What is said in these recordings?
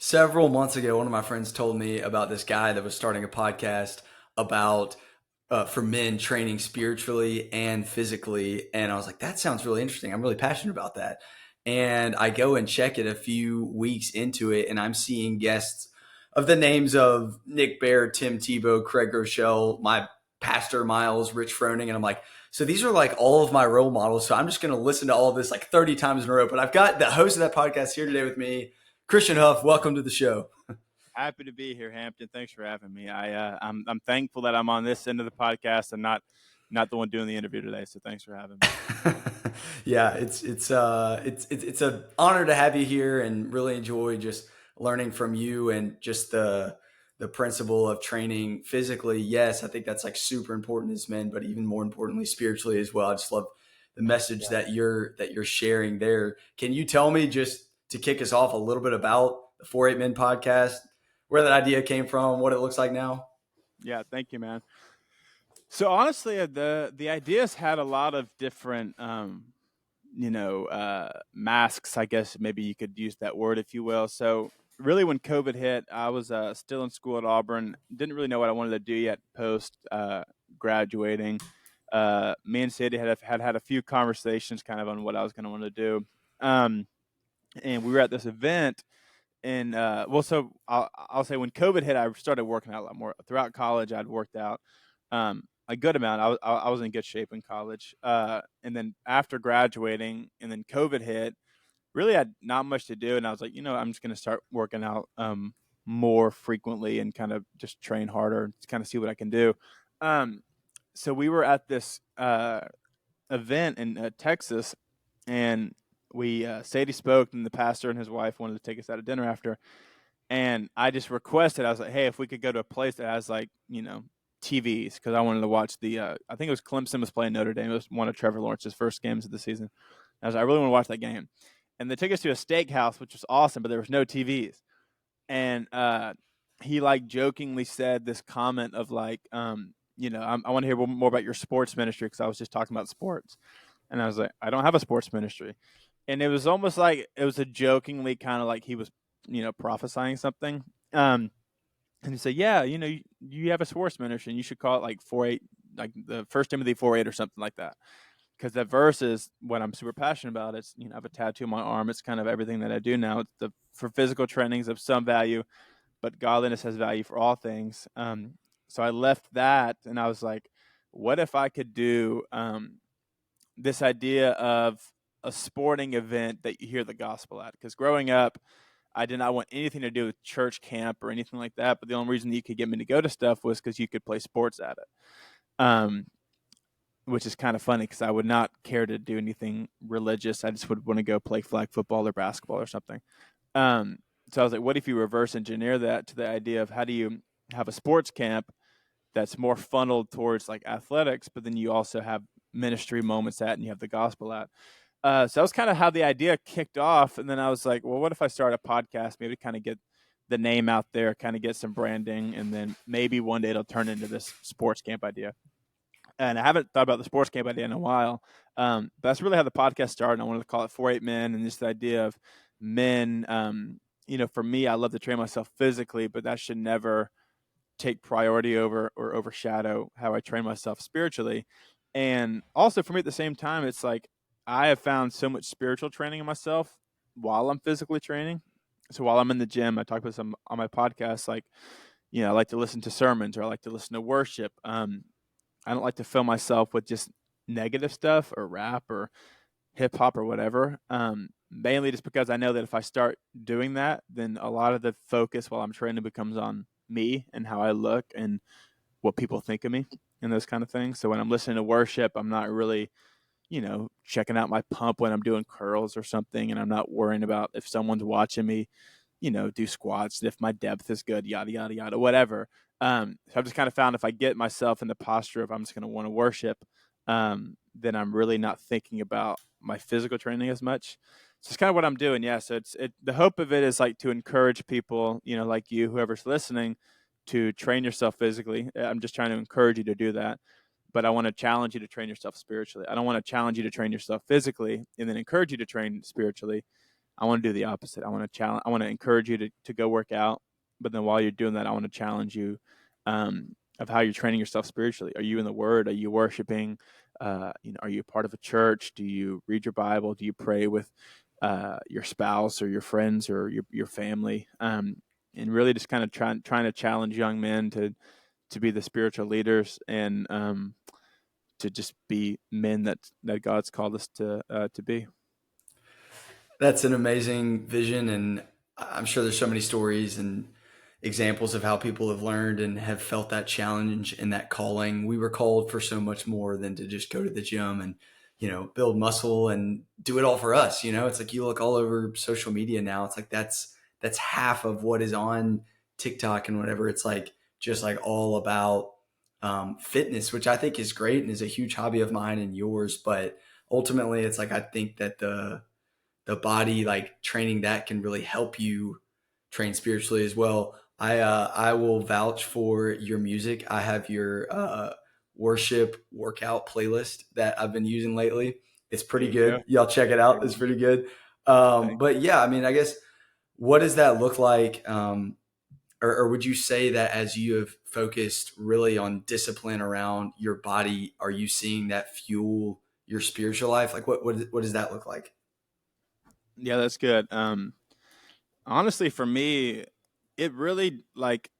Several months ago, one of my friends told me about this guy that was starting a podcast about for men training spiritually and physically. And I was like, that sounds really interesting. I'm really passionate about that. And I go and check it a few weeks into it, and I'm seeing guests of the names of Nick Bear, Tim Tebow, Craig Rochelle, my pastor Miles, Rich Froning. And I'm like, so these are like all of my role models. So I'm just going to listen to all of this like 30 times in a row. But I've got the host of that podcast here today with me, Christian Huff. Welcome to the show. Happy to be here, Hampton. Thanks for having me. I'm thankful that I'm on this end of the podcast and not the one doing the interview today. So thanks for having me. Yeah, it's an honor to have you here, and really enjoy just learning from you and just the principle of training physically. Yes, I think that's like super important as men, but even more importantly spiritually as well. I just love the message Yeah. that you're sharing there. Can you tell me, just to kick us off, a little bit about the 4-8 Men podcast, where that idea came from, what it looks like now? Yeah. Thank you, man. So honestly, the ideas had a lot of different, masks. I guess maybe you could use that word, if you will. So really, when COVID hit, I was still in school at Auburn. Didn't really know what I wanted to do yet post graduating. Me and Sadie had a few conversations kind of on what I was going to want to do. Um, and we were at this event and so I'll say when COVID hit, I started working out a lot more. Throughout college, I'd worked out a good amount. I was in good shape in college, and then after graduating, and then COVID hit, really had not much to do, and I was like, I'm just gonna start working out more frequently and kind of just train harder, to kind of see what I can do. Um, so we were at this event in Texas, and we Sadie spoke, and the pastor and his wife wanted to take us out to dinner after, and I just requested. I was like, hey, if we could go to a place that has like TVs, because I wanted to watch the I think it was Clemson was playing Notre Dame. It was one of Trevor Lawrence's first games of the season. I was like, I really want to watch that game, and they took us to a steakhouse, which was awesome, but there was no TVs, and he like jokingly said this comment of like, I want to hear more about your sports ministry, because I was just talking about sports. And I was like, I don't have a sports ministry. And it was almost like it was a jokingly kind of like he was, prophesying something. And he said, yeah, you have a sports ministry and you should call it like 4-8, like the First Timothy 4-8 or something like that. Because that verse is what I'm super passionate about. It's, I have a tattoo on my arm. It's kind of everything that I do now. It's for physical trainings of some value, but godliness has value for all things. So I left that and I was like, what if I could do this idea of a sporting event that you hear the gospel at? Because growing up, I did not want anything to do with church camp or anything like that. But the only reason that you could get me to go to stuff was because you could play sports at it, which is kind of funny because I would not care to do anything religious. I just would want to go play flag football or basketball or something. Um, so I was like, what if you reverse engineer that to the idea of how do you have a sports camp that's more funneled towards like athletics, but then you also have ministry moments at and you have the gospel at. So that was kind of how the idea kicked off. And then I was like, well, what if I start a podcast, maybe to kind of get the name out there, kind of get some branding, and then maybe one day it'll turn into this sports camp idea. And I haven't thought about the sports camp idea in a while. But that's really how the podcast started. I wanted to call it 4-8 Men, and just the idea of men. For me, I love to train myself physically, but that should never take priority over or overshadow how I train myself spiritually. And also for me at the same time, it's like I have found so much spiritual training in myself while I'm physically training. So while I'm in the gym, I talk about some on my podcast, like, I like to listen to sermons or I like to listen to worship. I don't like to fill myself with just negative stuff or rap or hip hop or whatever. Mainly just because I know that if I start doing that, then a lot of the focus while I'm training becomes on me and how I look and what people think of me and those kind of things. So when I'm listening to worship, I'm not really, checking out my pump when I'm doing curls or something. And I'm not worrying about if someone's watching me, do squats and if my depth is good, yada, yada, yada, whatever. So I've just kind of found if I get myself in the posture of I'm just going to want to worship, then I'm really not thinking about my physical training as much. So it's kind of what I'm doing. Yeah. So the hope of it is like to encourage people, like you, whoever's listening, to train yourself physically. I'm just trying to encourage you to do that. But I want to challenge you to train yourself spiritually. I don't want to challenge you to train yourself physically and then encourage you to train spiritually. I want to do the opposite. I want to encourage you to go work out. But then while you're doing that, I want to challenge you of how you're training yourself spiritually. Are you in the Word? Are you worshiping? Are you a part of a church? Do you read your Bible? Do you pray with your spouse or your friends or your family? And really just kind of trying to challenge young men to be the spiritual leaders and to just be men that God's called us to be. That's an amazing vision, and I'm sure there's so many stories and examples of how people have learned and have felt that challenge and that calling. We were called for so much more than to just go to the gym and, build muscle and do it all for us. It's like you look all over social media now. It's like that's half of what is on TikTok and whatever. It's like just like all about fitness, which I think is great and is a huge hobby of mine and yours. But ultimately, it's like I think that the body, like training that, can really help you train spiritually as well. I will vouch for your music. I have your worship workout playlist that I've been using lately. It's There pretty you go. good. Y'all check it out. It's pretty good. But yeah, I mean, I guess, what does that look like? Or would you say that as you have focused really on discipline around your body, are you seeing that fuel your spiritual life? Like what does that look like? Yeah, that's good. Honestly, for me, it really like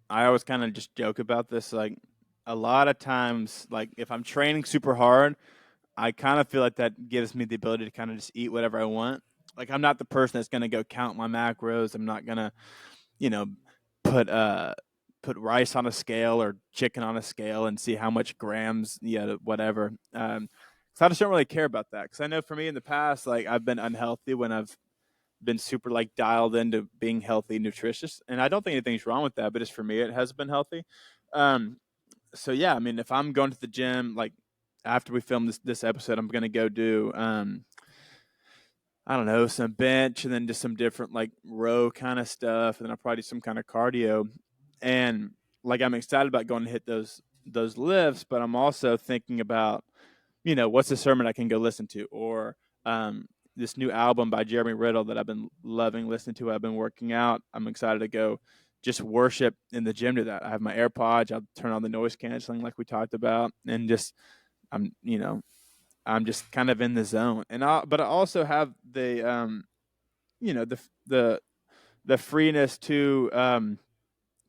I always kind of just joke about this. Like a lot of times, like if I'm training super hard, I kind of feel like that gives me the ability to kind of just eat whatever I want. Like I'm not the person that's going to go count my macros. I'm not going to, you know, put put rice on a scale or chicken on a scale and see how much grams, whatever. So I just don't really care about that because I know for me in the past, like I've been unhealthy when I've been super like dialed into being healthy, nutritious, and I don't think anything's wrong with that. But just for me, it has been healthy. Um, so yeah, I mean, if I'm going to the gym, like after we film this episode, I'm gonna go do I don't know, some bench and then just some different like row kind of stuff, and then I'll probably do some kind of cardio. And like I'm excited about going to hit those lifts, but I'm also thinking about, what's a sermon I can go listen to, or this new album by Jeremy Riddle that I've been loving listening to. I've been working out. I'm excited to go just worship in the gym to that. I have my AirPods. I'll turn on the noise canceling like we talked about, and just I'm I'm just kind of in the zone. But I also have the you know the the the freeness to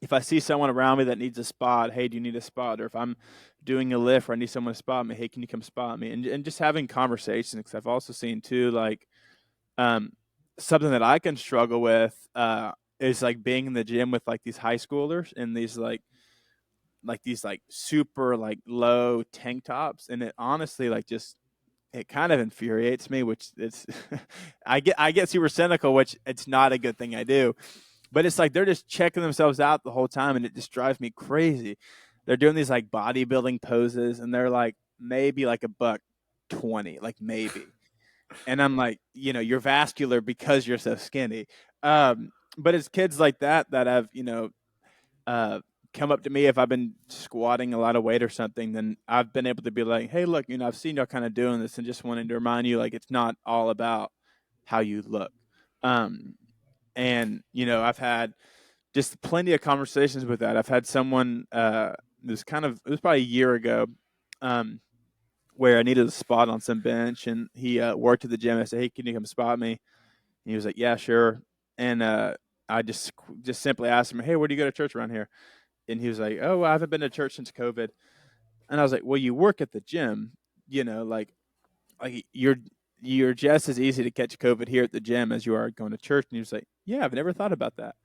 if I see someone around me that needs a spot, hey, do you need a spot? Or if I'm doing a lift or I need someone to spot me, hey, can you come spot me? And just having conversations. Because I've also seen too, like um, something that I can struggle with is like being in the gym with like these high schoolers and these these like super like low tank tops, and it honestly like just it kind of infuriates me, which it's I get super cynical, which it's not a good thing I do. But it's like they're just checking themselves out the whole time, and it just drives me crazy. They're doing these like bodybuilding poses, and they're like maybe like a buck 20, like maybe. And I'm like, you're vascular because you're so skinny. But it's kids like that have, uh, come up to me if I've been squatting a lot of weight or something, then I've been able to be like, hey, look, I've seen y'all kind of doing this and just wanted to remind you, like, it's not all about how you look. Um, and, I've had just plenty of conversations with that. I've had someone, it was probably a year ago, um, where I needed a spot on some bench, and he worked at the gym. I said, hey, can you come spot me? And he was like, yeah, sure. And I just simply asked him, hey, where do you go to church around here? And he was like, oh, well, I haven't been to church since COVID. And I was like, well, you work at the gym, like you're just as easy to catch COVID here at the gym as you are going to church. And he was like, yeah, I've never thought about that.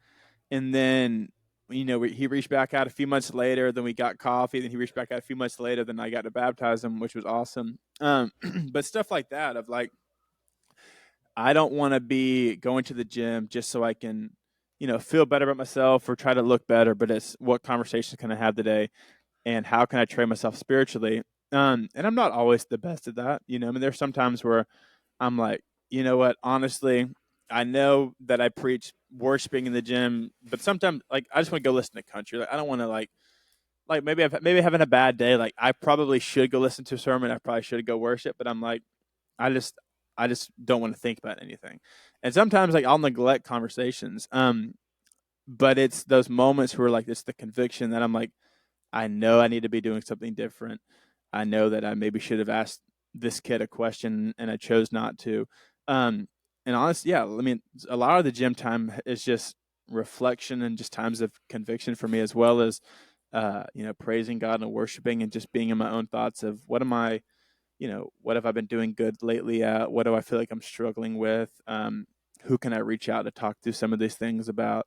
And then, he reached back out a few months later. Then we got coffee. Then he reached back out a few months later. Then I got to baptize him, which was awesome. But stuff like that of like, I don't want to be going to the gym just so I can, feel better about myself or try to look better. But it's what conversations can I have today, and how can I train myself spiritually? And I'm not always the best at that. I mean, there's sometimes where I'm like, you know what? Honestly, I know that I preach worshiping in the gym, but sometimes like I just want to go listen to country. Like I don't want to like maybe having a bad day. Like I probably should go listen to a sermon. I probably should go worship, but I'm like, I just I just don't want to think about anything. And sometimes like I'll neglect conversations. But it's those moments where like it's the conviction that I'm like, I know I need to be doing something different. I know that I maybe should have asked this kid a question and I chose not to. Um, and honestly, yeah, I mean, a lot of the gym time is just reflection and just times of conviction for me, as well as, praising God and worshiping and just being in my own thoughts of what am I, what have I been doing good lately at? What do I feel like I'm struggling with? Who can I reach out to talk to some of these things about?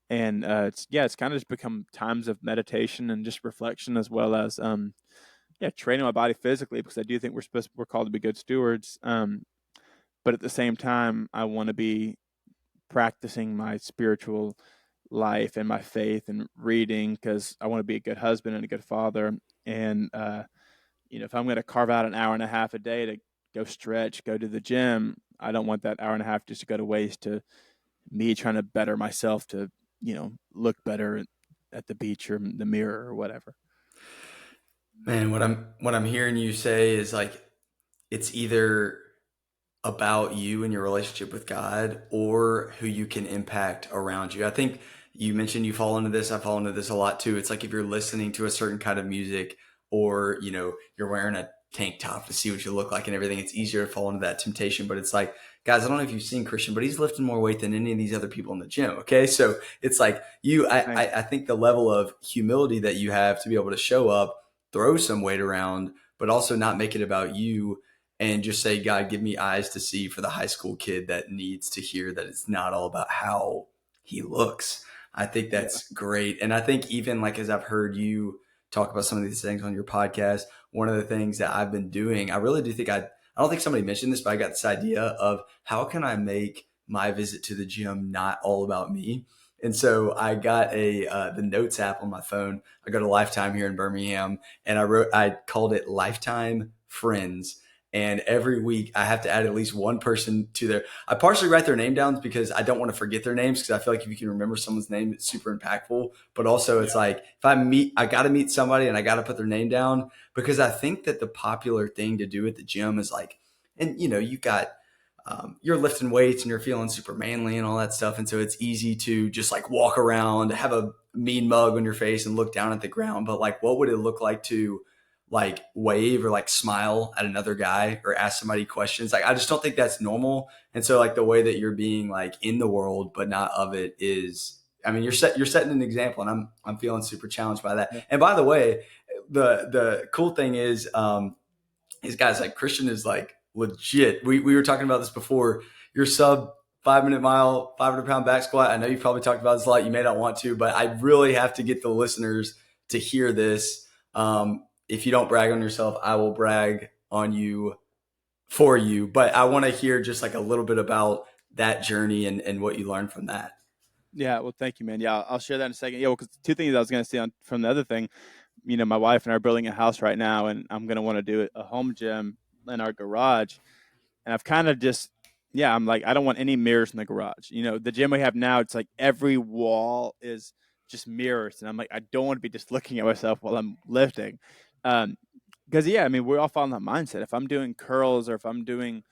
And it's kind of just become times of meditation and just reflection, as well as training my body physically, because I do think we're called to be good stewards. But at the same time, I want to be practicing my spiritual life and my faith and reading, because I want to be a good husband and a good father. And if I'm going to carve out an hour and a half a day to go stretch, go to the gym, I don't want that hour and a half just to go to waste to me trying to better myself to, look better at the beach or the mirror or whatever. Man, what I'm hearing you say is like it's either about you and your relationship with God or who you can impact around you. I think you mentioned you fall into this. I fall into this a lot too. It's like if you're listening to a certain kind of music or, you're wearing a tank top to see what you look like and everything, it's easier to fall into that temptation. But it's like, guys, I don't know if you've seen Christian, but he's lifting more weight than any of these other people in the gym. Okay. So it's like I think the level of humility that you have to be able to show up, throw some weight around, but also not make it about you and just say, God, give me eyes to see for the high school kid that needs to hear that it's not all about how he looks. I think Yeah. that's great. And I think even like as I've heard you talk about some of these things on your podcast, one of the things that I've been doing, I really do think I don't think somebody mentioned this, but I got this idea of how can I make my visit to the gym not all about me? And so I got the Notes app on my phone. I go to Lifetime here in Birmingham, and I called it Lifetime Friends, and every week I have to add at least one person to there. I partially write their name down because I don't want to forget their names, because I feel like if you can remember someone's name, it's super impactful. But also it's Yeah. like I got to meet somebody and I got to put their name down, because I think that the popular thing to do at the gym is like, and you got, you're lifting weights and you're feeling super manly and all that stuff. And so it's easy to just like walk around, have a mean mug on your face and look down at the ground. But like, what would it look like to like wave or like smile at another guy or ask somebody questions? Like, I just don't think that's normal. And so like the way that you're being like in the world, but not of it is, I mean, you're setting an example, and I'm feeling super challenged by that. Yeah. And by the way, the cool thing is, these guys like Christian is like legit. We were talking about this before. Your sub 5 minute mile, 500 pound back squat. I know you've probably talked about this a lot. You may not want to, but I really have to get the listeners to hear this. If you don't brag on yourself, I will brag on you for you. But I want to hear just like a little bit about that journey and what you learned from that. Yeah. Well, thank you, man. Yeah. I'll share that in a second. Yeah. Well, because two things I was going to say from the other thing, my wife and I are building a house right now, and I'm going to want to do a home gym in our garage. And I've kind of just, yeah, I'm like, I don't want any mirrors in the garage. The gym we have now, it's like every wall is just mirrors. And I'm like, I don't want to be just looking at myself while I'm lifting. Because, yeah, I mean, we all fall in that mindset. If I'm doing curls or if I'm doing,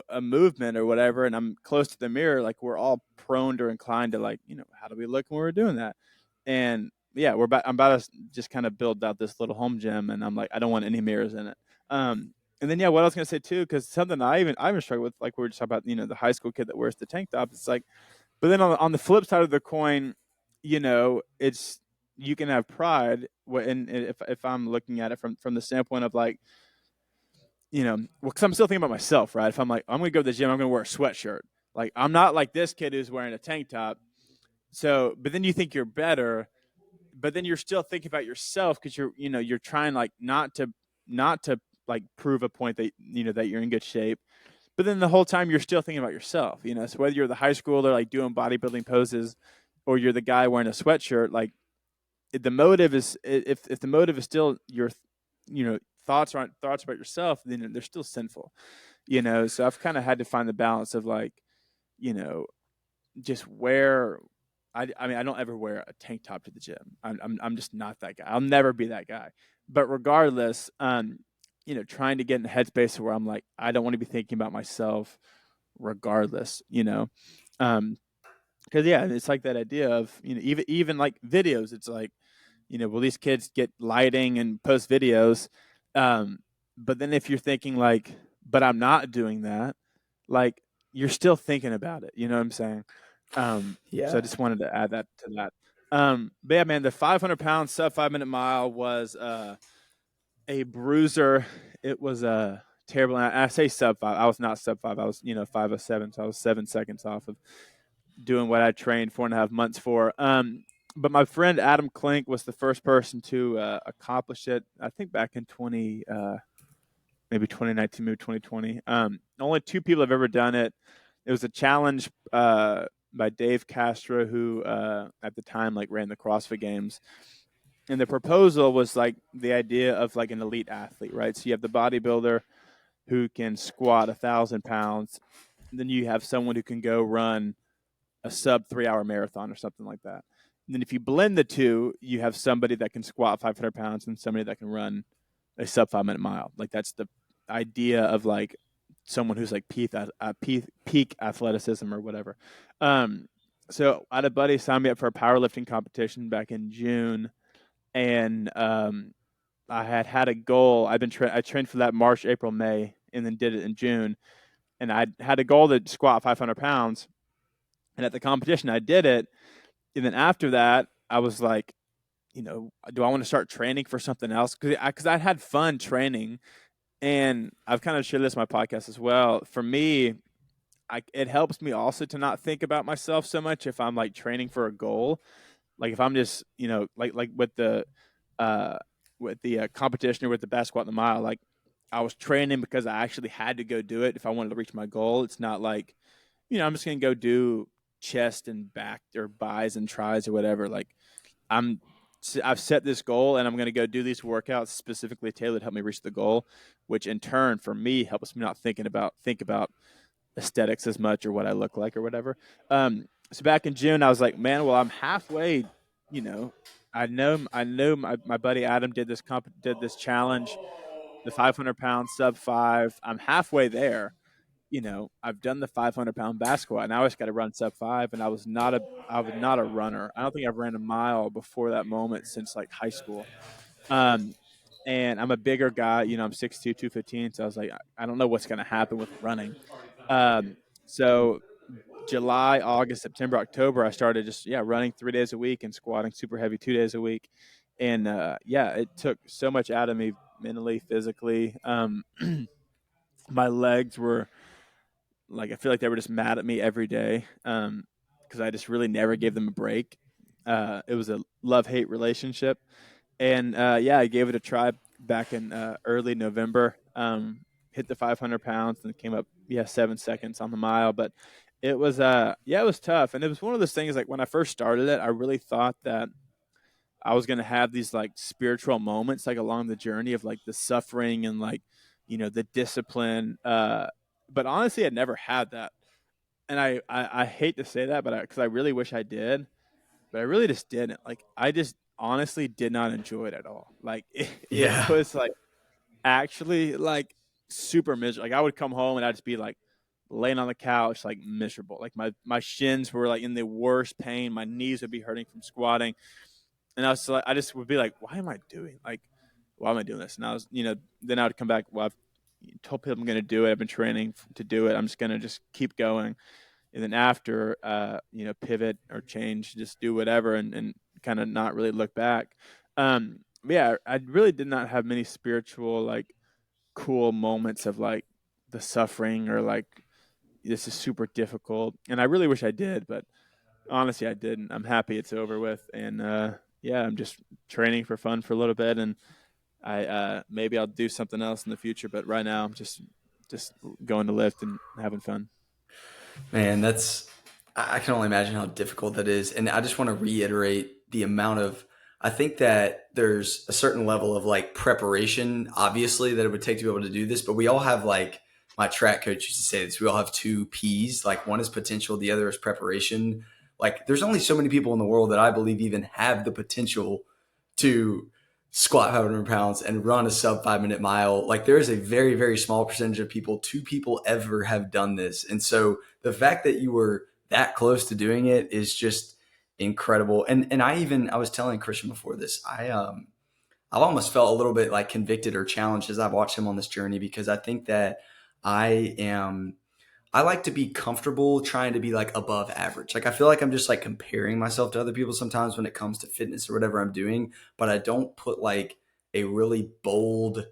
a movement or whatever, and I'm close to the mirror, like we're all prone or inclined to like, how do we look when we're doing that? And yeah, I'm about to just kind of build out this little home gym, and I'm like, I don't want any mirrors in it. And then yeah, what I was gonna say too, because something I even struggle with, like we were just talking about, the high school kid that wears the tank top. It's like, but then on the flip side of the coin, it's you can have pride, and if I'm looking at it from the standpoint of like, well, because I'm still thinking about myself, right? If I'm like, I'm going to go to the gym, I'm going to wear a sweatshirt. Like, I'm not like this kid who's wearing a tank top. So, but then you think you're better, but then you're still thinking about yourself because you're trying like not to like prove a point that, that you're in good shape. But then the whole time you're still thinking about yourself, so whether you're the high schooler, like doing bodybuilding poses, or you're the guy wearing a sweatshirt, like the motive is, if the motive is still your, thoughts aren't thoughts about yourself, then they're still sinful. So I've kind of had to find the balance of like, you know just wear, I mean, I don't ever wear a tank top to the gym. I'm just not that guy. I'll never be that guy. But regardless, trying to get in a headspace where I'm like, I don't want to be thinking about myself regardless, because yeah, it's like that idea of even like videos. It's like will these kids get lighting and post videos? Um, but then if you're thinking like, but I'm not doing that, like you're still thinking about it. You know what I'm saying? So I Yeah. just wanted to add that to that. But yeah, man, the 500 pound sub 5 minute mile was a bruiser. It was a terrible. And I say sub five. I was not sub five. I was 5:07, so I was 7 seconds off of doing what I trained 4.5 months for. But my friend Adam Klink was the first person to accomplish it. I think back in maybe 2019, maybe 2020. Only two people have ever done it. It was a challenge by Dave Castro, who at the time like ran the CrossFit Games. And the proposal was like the idea of like an elite athlete, right? So you have the bodybuilder who can squat 1,000 pounds. Then you have someone who can go run a sub 3 hour marathon or something like that. And then if you blend the two, you have somebody that can squat 500 pounds and somebody that can run a sub 5 minute mile. Like that's the idea of like someone who's like peak athleticism or whatever. Um, so I had a buddy sign me up for a powerlifting competition back in June, and I had a goal. I trained for that March, April, May, and then did it in June. And I had a goal to squat 500 pounds. And at the competition, I did it. And then after that, I was like, do I want to start training for something else? Because I had fun training, and I've kind of shared this on my podcast as well. For me, it helps me also to not think about myself so much if I'm like training for a goal. Like if I'm just like uh with the competition or with the basketball in the mile, like I was training because I actually had to go do it if I wanted to reach my goal. It's not like I'm just gonna go do chest and back or buys and tries or whatever. Like I'm I've set this goal and I'm going to go do these workouts specifically tailored to help me reach the goal, which in turn for me helps me not think about aesthetics as much or what I look like or whatever. So back in June, I was like, man, well, I'm halfway. You know, I know my buddy Adam did this challenge, the 500 pound sub five. I'm halfway there. I've done the 500 pound basketball, and I always got to run sub five. And I was not a runner. I don't think I've ran a mile before that moment since like high school. Um, and I'm a bigger guy. I'm 6'2", 215. So I was like, I don't know what's going to happen with running. So July, August, September, October, I started just running 3 days a week and squatting super heavy 2 days a week. And it took so much out of me mentally, physically. My legs were like I feel like they were just mad at me every day because I just really never gave them a break. It was a love hate relationship, and I gave it a try back in early November. Hit the 500 pounds and came up 7 seconds on the mile, but it was it was tough, and it was one of those things like when I first started it, I really thought that I was gonna have these like spiritual moments like along the journey of like the suffering and like the discipline. But honestly, I never had that, and I hate to say that, but because I really wish I did, but I really just didn't. Like I just honestly did not enjoy it at all. Like it Yeah. was like actually like super miserable. Like I would come home and I'd just be like laying on the couch like miserable. Like my shins were like in the worst pain. My knees would be hurting from squatting, and I just would be like, why am I doing like, why am I doing this? And I was, then I would come back. Well, I've told people I'm going to do it. I've been training to do it. I'm just going to just keep going. And then after, pivot or change, just do whatever and kind of not really look back. I really did not have many spiritual, like cool moments of like the suffering or like, this is super difficult. And I really wish I did, but honestly, I didn't. I'm happy it's over with, and I'm just training for fun for a little bit, and I maybe I'll do something else in the future. But right now, I'm just going to lift and having fun. Man, I can only imagine how difficult that is. And I just want to reiterate the amount of, I think that there's a certain level of like preparation, obviously, that it would take to be able to do this. But we all have like, my track coach used to say this, we all have two P's. Like one is potential, the other is preparation. Like there's only so many people in the world that I believe even have the potential to squat 500 pounds and run a sub 5 minute mile. Like there is a very, very small percentage of people, two people ever have done this. And so the fact that you were that close to doing it is just incredible. And I was telling Christian before this, I've almost felt a little bit like convicted or challenged as I've watched him on this journey, because I think that I am I like to be comfortable trying to be like above average. Like I feel like I'm just like comparing myself to other people sometimes when it comes to fitness or whatever I'm doing, but I don't put like a really bold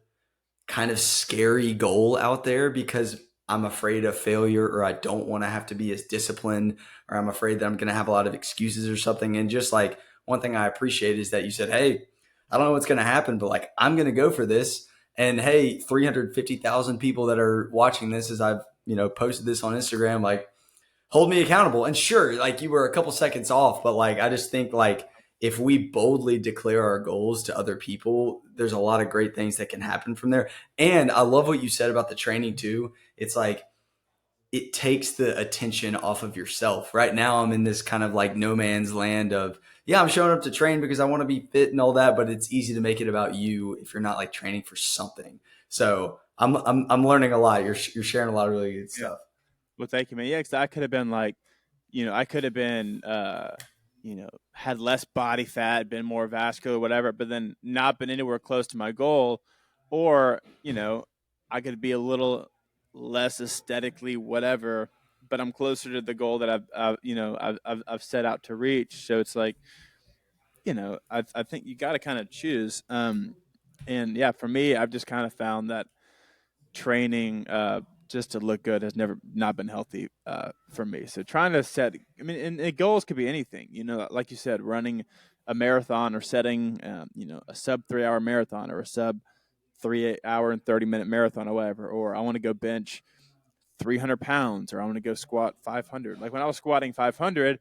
kind of scary goal out there because I'm afraid of failure, or I don't want to have to be as disciplined, or I'm afraid that I'm going to have a lot of excuses or something. And just like one thing I appreciate is that you said, "Hey, I don't know what's going to happen, but like I'm going to go for this." And hey, 350,000 people that are watching this as I've, posted this on Instagram, like hold me accountable. And sure, like you were a couple seconds off, but like I just think like if we boldly declare our goals to other people, there's a lot of great things that can happen from there. And I love what you said about the training too. It's like it takes the attention off of yourself. Right now I'm in this kind of like no man's land of, yeah, I'm showing up to train because I want to be fit and all that, but it's easy to make it about you if you're not like training for something. So I'm learning a lot. You're sharing a lot of really good Yeah. stuff. Well, thank you, man. Yeah, because I could have been like, I could have been, had less body fat, been more vascular, whatever, but then not been anywhere close to my goal, or I could be a little less aesthetically whatever, but I'm closer to the goal that I've set out to reach. So it's like, I think you got to kind of choose. And yeah, for me, I've just kind of found that training just to look good has never not been healthy for me. So trying to set, I mean, and goals could be anything. Like you said, running a marathon or setting, a sub 3 hour marathon or a sub 3 hour and 30 minute marathon or whatever. Or I want to go bench 300 pounds, or I want to go squat 500. Like when I was squatting 500,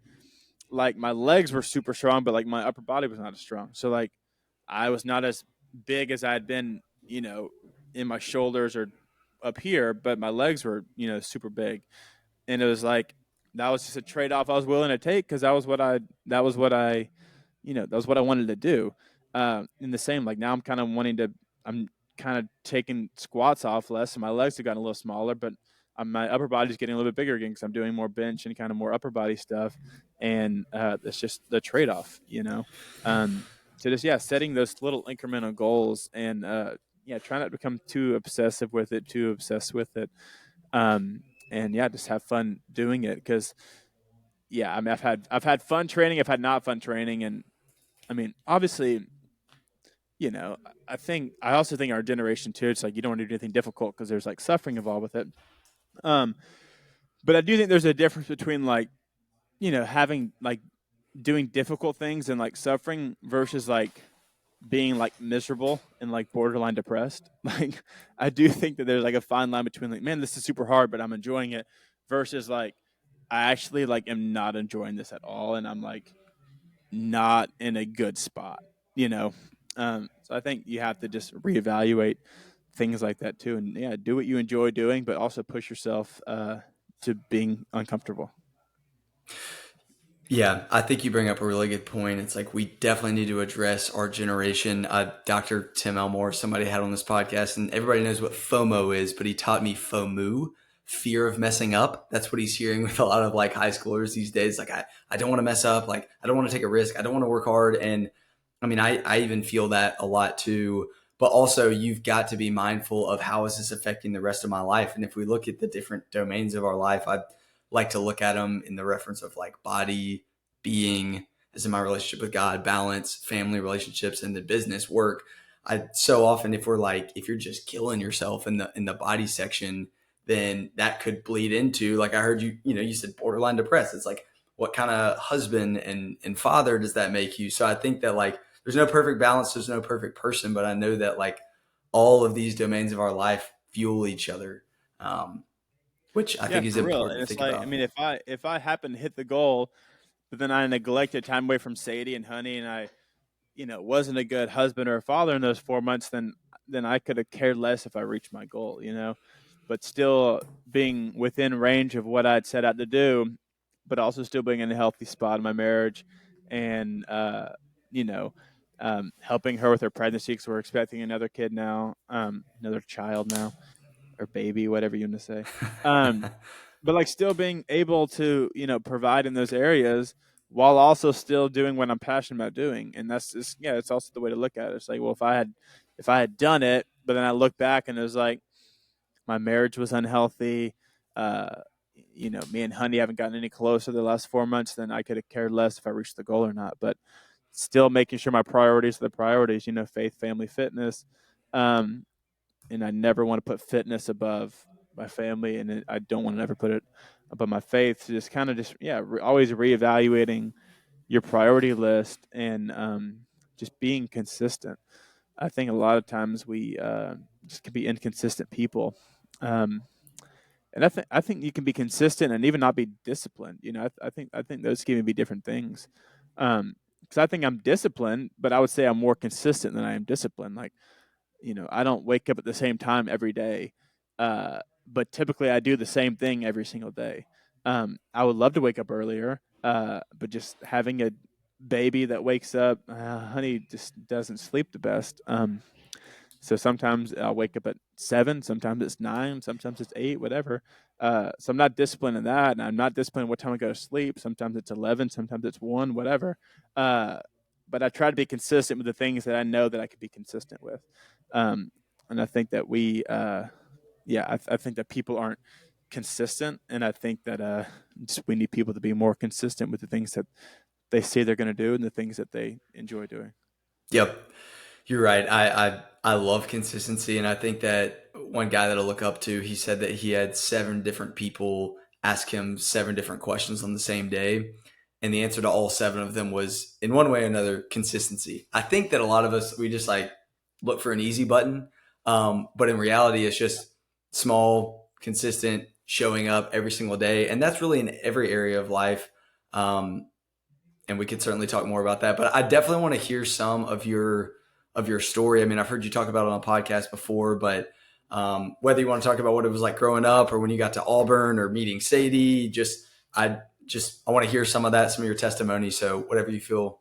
like my legs were super strong, but like my upper body was not as strong. So like I was not as big as I had been, in my shoulders or up here, but my legs were, super big. And it was like that was just a trade off I was willing to take because that was what I wanted to do. In the same, like now I'm kind of taking squats off less, and my legs have gotten a little smaller, but my upper body's getting a little bit bigger again because I'm doing more bench and kind of more upper body stuff, and it's just the trade off. So just setting those little incremental goals and try not to become too obsessive with it, too obsessed with it, and just have fun doing it because I mean I've had fun training, I've had not fun training, and I mean obviously you know, I also think our generation too, it's like you don't want to do anything difficult because there's like suffering involved with it. Um, but I do think there's a difference between like, having like doing difficult things and like suffering versus like being like miserable and like borderline depressed. Like I do think that there's like a fine line between like, man, this is super hard, but I'm enjoying it versus like I actually like am not enjoying this at all and I'm like not in a good spot, you know. So I think you have to just reevaluate things like that too, and do what you enjoy doing, but also push yourself to being uncomfortable. Yeah, I think you bring up a really good point. It's like we definitely need to address our generation. Dr. Tim Elmore, somebody had on this podcast, and everybody knows what FOMO is, but he taught me FOMO, fear of messing up. That's what he's hearing with a lot of like high schoolers these days. Like, I don't want to mess up. Like, I don't want to take a risk. I don't want to work hard. And I mean, I even feel that a lot too. But also, you've got to be mindful of how is this affecting the rest of my life. And if we look at the different domains of our life, I like to look at them in the reference of like body, being, as in my relationship with God, balance, family relationships, and the business work. I so often if you're just killing yourself in the body section, then that could bleed into, like I heard you said borderline depressed. It's like what kind of husband and father does that make you? So I think that like there's no perfect balance, there's no perfect person, but I know that like all of these domains of our life fuel each other. Um, which I Yeah, think is for real. important And to it's think like, I about. mean, if I happen to hit the goal, but then I neglected time away from Sadie and Honey, and I wasn't a good husband or a father in those 4 months, then I could have cared less if I reached my goal. But still being within range of what I'd set out to do, but also still being in a healthy spot in my marriage, and you know helping her with her pregnancy because we're expecting another kid now, another child now, or baby, whatever you want to say. Um, but like still being able to, provide in those areas while also still doing what I'm passionate about doing. And that's just, yeah, it's also the way to look at it. It's like, well, if I had done it, but then I look back and it was like my marriage was unhealthy. Uh, me and Honey haven't gotten any closer the last 4 months, then I could have cared less if I reached the goal or not. But still making sure my priorities are the priorities, faith, family, fitness. Um, and I never want to put fitness above my family, and I don't want to ever put it above my faith. So just kind of always reevaluating your priority list and just being consistent. I think a lot of times we just can be inconsistent people. Um, and I think you can be consistent and even not be disciplined. I think those can even be different things. Because I think I'm disciplined, but I would say I'm more consistent than I am disciplined. Like, I don't wake up at the same time every day, but typically I do the same thing every single day. I would love to wake up earlier, but just having a baby that wakes up, Honey just doesn't sleep the best. So sometimes I'll wake up at 7, sometimes it's 9, sometimes it's 8, whatever. So I'm not disciplined in that, and I'm not disciplined what time I go to sleep. Sometimes it's 11, sometimes it's 1, whatever. Uh, but I try to be consistent with the things that I know that I could be consistent with. Um, and I think that I think that people aren't consistent, and I think that we need people to be more consistent with the things that they say they're going to do and the things that they enjoy doing. Yep. You're right. I love consistency, and I think that one guy that I look up to, he said that he had 7 different people ask him 7 different questions on the same day, and the answer to all 7 of them was, in one way or another, consistency. I think that a lot of us, we just like look for an easy button, but in reality, it's just small, consistent showing up every single day, and that's really in every area of life. Um, and we could certainly talk more about that. But I definitely want to hear some of your story. I mean, I've heard you talk about it on a podcast before, but whether you want to talk about what it was like growing up, or when you got to Auburn, or meeting Sadie, I want to hear some of that, some of your testimony. So whatever you feel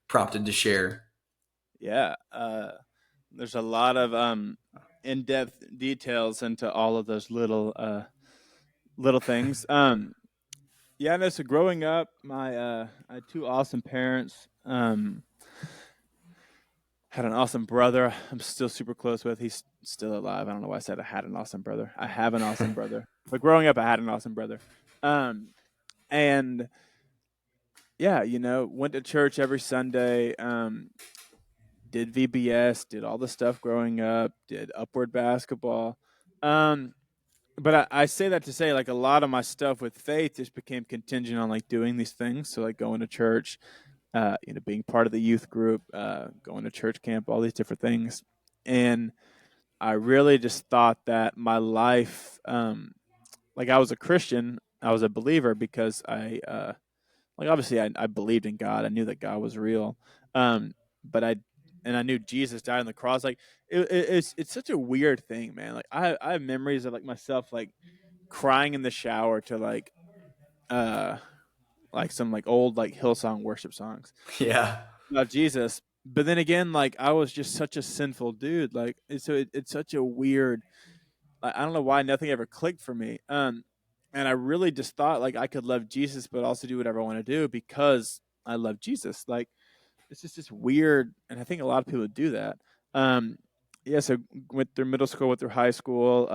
prompted to share. Yeah, there's a lot of in-depth details into all of those little things. Yeah, no. So growing up, I had 2 awesome parents. Had an awesome brother. I'm still super close with. He's still alive. I don't know why I said I had an awesome brother. I have an awesome brother. But growing up, I had an awesome brother. Um, and yeah, went to church every Sunday. Did VBS, did all the stuff growing up, did upward basketball. Um, but I say that to say, like, a lot of my stuff with faith just became contingent on like doing these things. So like going to church, being part of the youth group, going to church camp, all these different things. And I really just thought that my life, like I was a Christian, I was a believer because like obviously I believed in God. I knew that God was real. Um, but I knew Jesus died on the cross. Like it's such a weird thing, man. Like I have memories of like myself like crying in the shower to uh like some like old like Hillsong worship songs Yeah. about Jesus. But then again, like I was just such a sinful dude. Like it's such a weird. I don't know why nothing ever clicked for me. And I really just thought like I could love Jesus, but also do whatever I want to do because I love Jesus. Like it's just weird, and I think a lot of people do that. Um, yeah, so went through middle school, went through high school.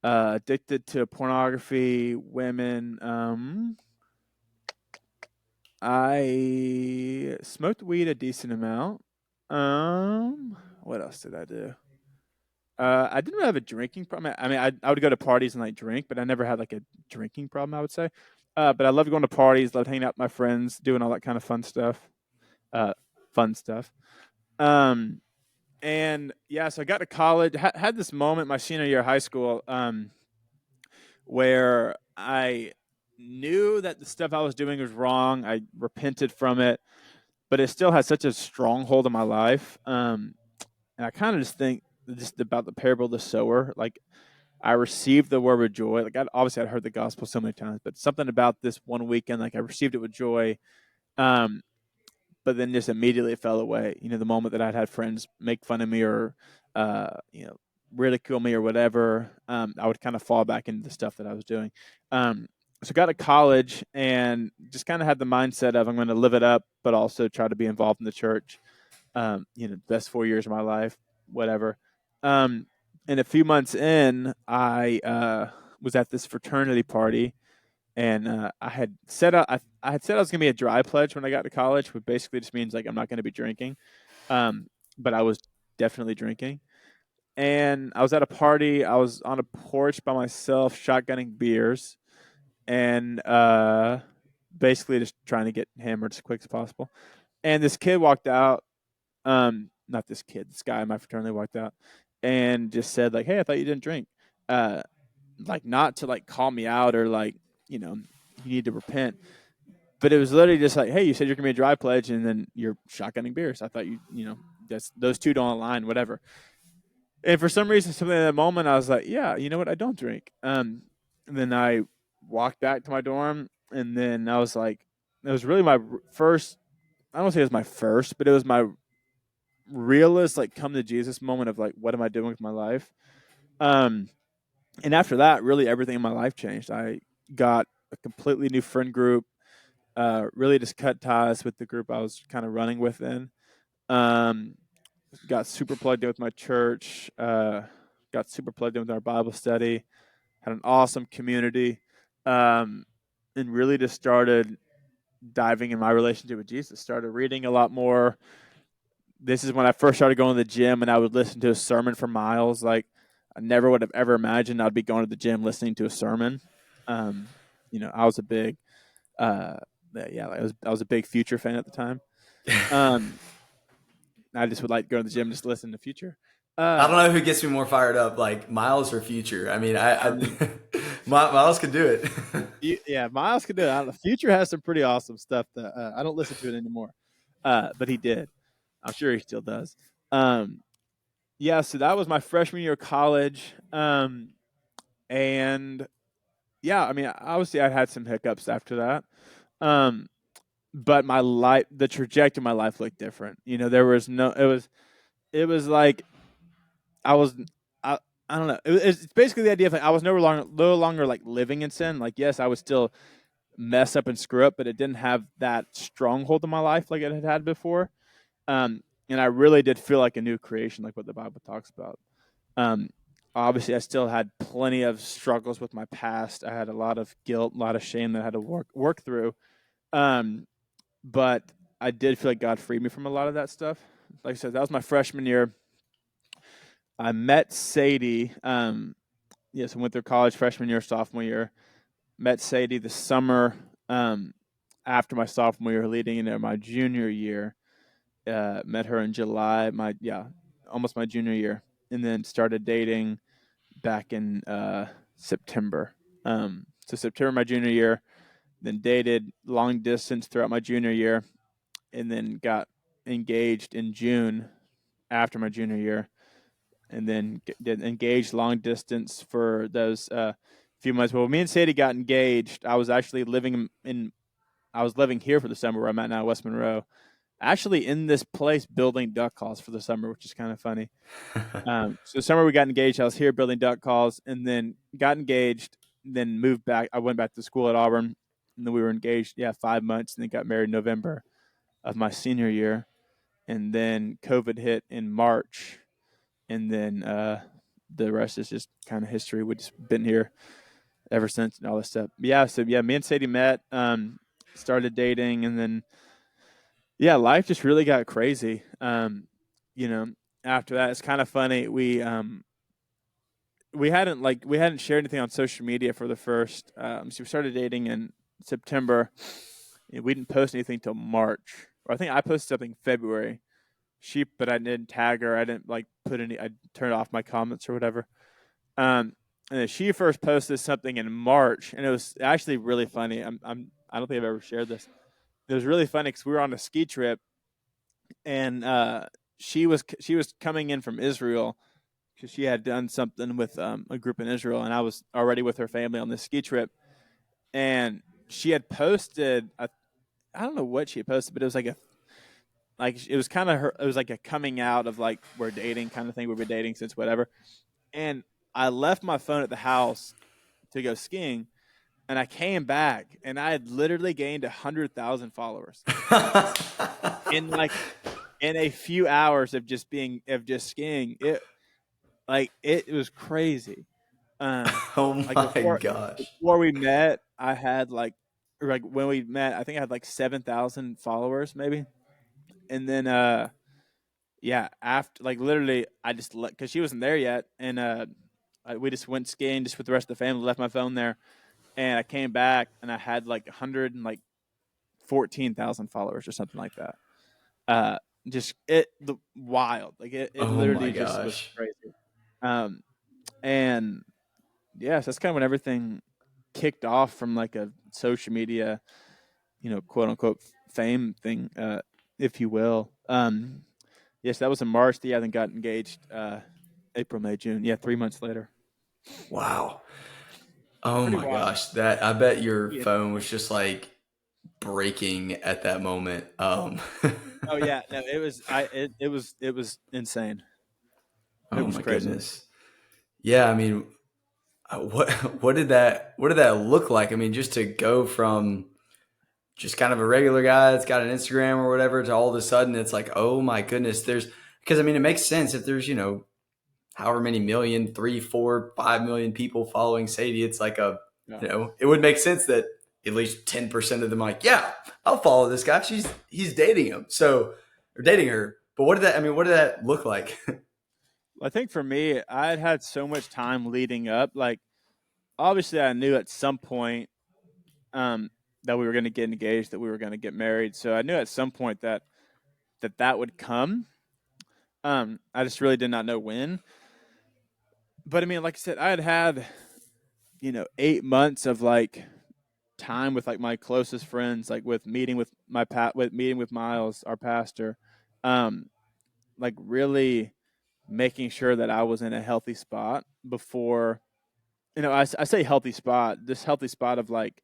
Addicted to pornography, women. I smoked weed a decent amount. What else did I do? I didn't really have a drinking problem. I mean, I would go to parties and like drink, but I never had like a drinking problem, I would say. But I loved going to parties, loved hanging out with my friends, doing all that kind of fun stuff. Uh, fun stuff. Um, and yeah, so I got to college, had this moment my senior year of high school, where I knew that the stuff I was doing was wrong. I repented from it, but it still had such a stronghold on my life. And I kind of just think just about the parable of the sower. Like I received the word with joy. Like obviously I'd heard the gospel so many times, but something about this one weekend, like I received it with joy. Um, but then just immediately it fell away. The moment that I'd had friends make fun of me or, you know, ridicule me or whatever, I would kind of fall back into the stuff that I was doing. So got to college and just kind of had the mindset of I'm going to live it up, but also try to be involved in the church. Best 4 years of my life, whatever. Um, and a few months in, I was at this fraternity party, and I had said I had said I was going to be a dry pledge when I got to college, which basically just means like I'm not going to be drinking. But I was definitely drinking, and I was at a party. I was on a porch by myself, shotgunning beers, and basically just trying to get hammered as quick as possible. And this kid walked out. Not this kid. This guy in my fraternity walked out and just said like, "Hey, I thought you didn't drink." Uh, like not to like call me out or like you know you need to repent, but it was literally just like, "Hey, you said you're gonna be a dry pledge, and then you're shotgunning beers. I thought that's those two don't align, whatever." And for some reason, something in that moment, I was like, "Yeah, you know what? I don't drink." And then I walked back to my dorm, and then I was like, it was really my first. I don't say it was my first, but it was my realist like come to Jesus moment of like, what am I doing with my life? Um, and after that, really everything in my life changed. I got a completely new friend group. Really just cut ties with the group I was kind of running with then. Um, got super plugged in with my church. Got super plugged in with our Bible study. Had an awesome community, and really just started diving in my relationship with Jesus. Started reading a lot more. This is when I first started going to the gym, and I would listen to a sermon for miles. Like I never would have ever imagined I'd be going to the gym listening to a sermon. Um, I was a big, yeah, I was a big Future fan at the time. Um, I just would like to go to the gym, just listen to Future. I don't Uh, know who gets me more fired up, like Miles or Future. I mean, I mean, Miles could do it. yeah, Miles could do it. I don't know. Future has some pretty awesome stuff that I don't listen to it anymore, but he did. I'm sure he still does. Um, yeah, so that was my freshman year of college. And yeah, I mean, obviously I had some hiccups after that. Um, but my life, the trajectory of my life looked different. There was no, it was like I was, I, I don't know. It's basically the idea of like I was no longer like living in sin. Like, yes, I would still mess up and screw up, but it didn't have that stronghold in my life like it had had before. And I really did feel like a new creation, like what the Bible talks about. Um, Obviously, I still had plenty of struggles with my past. I had a lot of guilt, a lot of shame that I had to work through. Um, but I did feel like God freed me from a lot of that stuff. Like I said, that was my freshman year. I met Sadie. Yes, I went through college freshman year, sophomore year. Met Sadie the summer after my sophomore year, leading into my junior year. Met her in July, almost my junior year, and then started dating back in September. So September my junior year, then dated long distance throughout my junior year, and then got engaged in June after my junior year, and then did engaged long distance for those few months. Well, me and Sadie got engaged. I was actually I was living here for the summer where I'm at now, West Monroe. Actually, in this place, building duck calls for the summer, which is kind of funny. So the summer we got engaged. I was here building duck calls, and then got engaged. Then moved back. I went back to school at Auburn, and then we were engaged. Yeah, 5 months, and then got married in November of my senior year, and then COVID hit in March, and then the rest is just kind of history. We've just been here ever since, and all this stuff. But yeah, so yeah, me and Sadie met, started dating, and then yeah, life just really got crazy. You know, after that, it's kind of funny. We hadn't shared anything on social media for the first. So we started dating in September. We didn't post anything till March, or I think I posted something in February. But I didn't tag her. I didn't like put any. I turned off my comments or whatever. And then she first posted something in March, and it was actually really funny. I don't think I've ever shared this. It was really funny because we were on a ski trip, and she was coming in from Israel because she had done something with a group in Israel, and I was already with her family on this ski trip. And she had posted, I don't know what she had posted, but it was like like it was kind of her. It was like a coming out of like we're dating kind of thing. We've been dating since whatever. And I left my phone at the house to go skiing, and I came back, and I had literally gained 100,000 followers in like in a few hours of just skiing. It was crazy. Oh Like my gosh. before we met, I had like when we met, I think I had like 7,000 followers maybe, and then yeah, after like literally, I just let because she wasn't there yet, and we just went skiing just with the rest of the family. Left my phone there, and I came back and I had like 114,000 followers or something like that. Uh, just the wild, like it Oh my literally just was gosh. crazy. Um, and yes, that's kind of when everything kicked off from like a social media, quote unquote fame thing, if you will. Yes, that was in March. Yeah, then got engaged April, May, June. Yeah, 3 months later. Wow. Oh Pretty my wild. gosh. That I bet your Pretty phone interesting. was just like breaking at that moment. Oh yeah, no, it was. It was insane. It Oh was my crazy. goodness. Yeah, I mean, what what did that look like? I mean, just to go from just kind of a regular guy that's got an Instagram or whatever to all of a sudden it's like, oh my goodness, there's because I mean it makes sense if there's, however many million, 3, 4, 5 million people following Sadie, it's like Yeah. it would make sense that at least 10% of them are like, yeah, I'll follow this guy. He's dating him. So or dating her. But what did that look like? I think for me, I had so much time leading up. Like, obviously, I knew at some point um, that we were going to get engaged, that we were going to get married. So I knew at some point that would come. I just really did not know when. But I mean, like I said, I had 8 months of like time with like my closest friends, like with meeting with with meeting with Miles, our pastor, um, like really making sure that I was in a healthy spot before. I say healthy spot, this healthy spot of like,